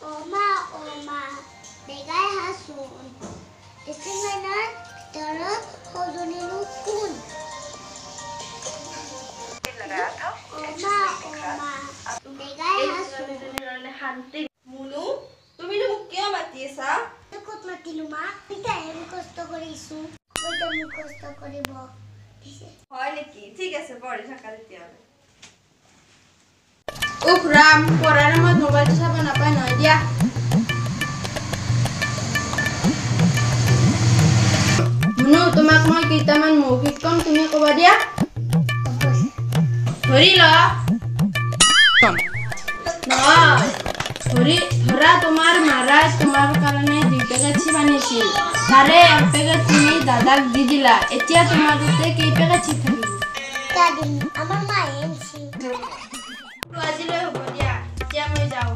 Oma, Begay Hasun. Isinganan, Tarot, Hodoninu Kun. Oma, Begay Hasun. Munu, তুমি মোক কিয় মাতি আছা? ক'ত মাতিলো মা? পিতাই মুখস্থ কৰিছো। কইতা মুখস্থ কৰিব। হয় নেকি? ঠিক আছে, পঢ়ি থাকা তেতিয়াহ'লে। উফ রাম, পড়ার আমার মোবাইলটা চাবা নাপায় নয় দিয়া। মুনু, তোমাক মই কেইটামান মৌখিক কম, তুমি কবা দিয়া। ধৰি ল। নহয়, ধৰা তোমাৰ মাৰাই তোমাৰ কাৰণে 2 পেকেট চিপ আনিছিল। তাৰে 1 পেকেট তুমি দাদাক দি দিলা। এতিয়া তোমাৰ তাতে কেই পেকেট চিপ থাকিব? দাদি, আমাৰ মায়ে আনিছিল। আজিলৈ হ'ব দিয়া, এতিয়া মই যাওঁ।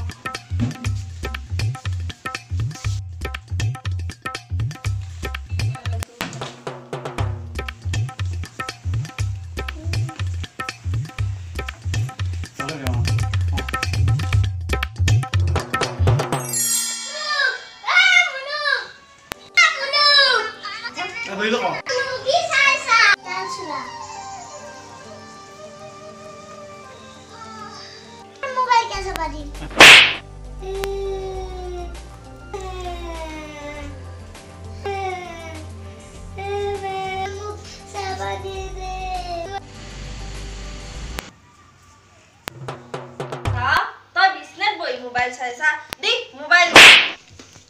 মোবাইল চাইছা দি মোবাইল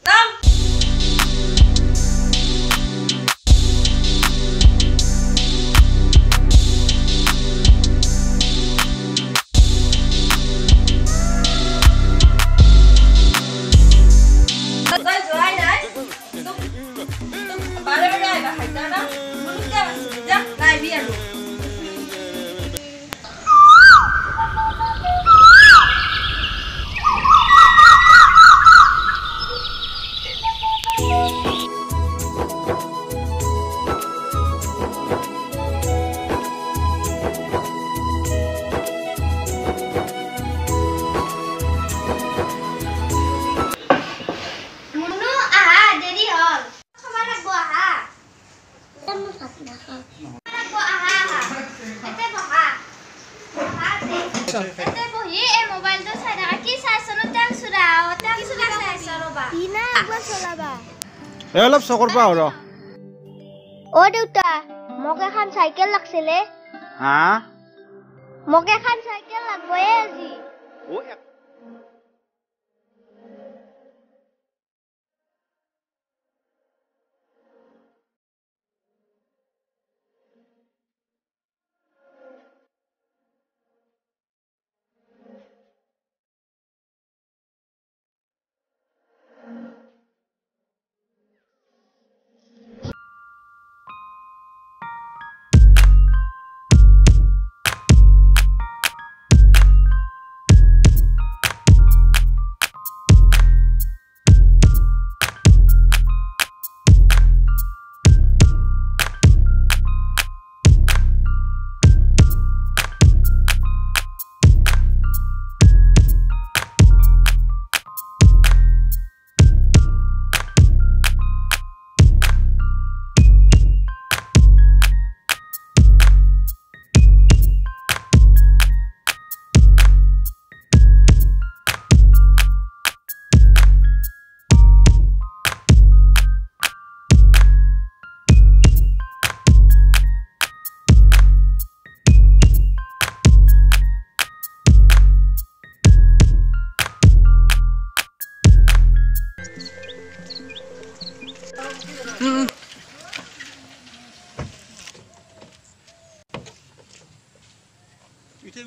নাম তই যোৱাই নাই বাৰে বাৰে আহিবা খাইছা না মোক কিয় মাতিছিলি যা নাইবি আৰু অলপ চকৰ পা হৰ অ দেউতা মোক এখন চাইকেল লাগছিলে হা মোক এখন চাইকেল লাগবই আজি ও উঠে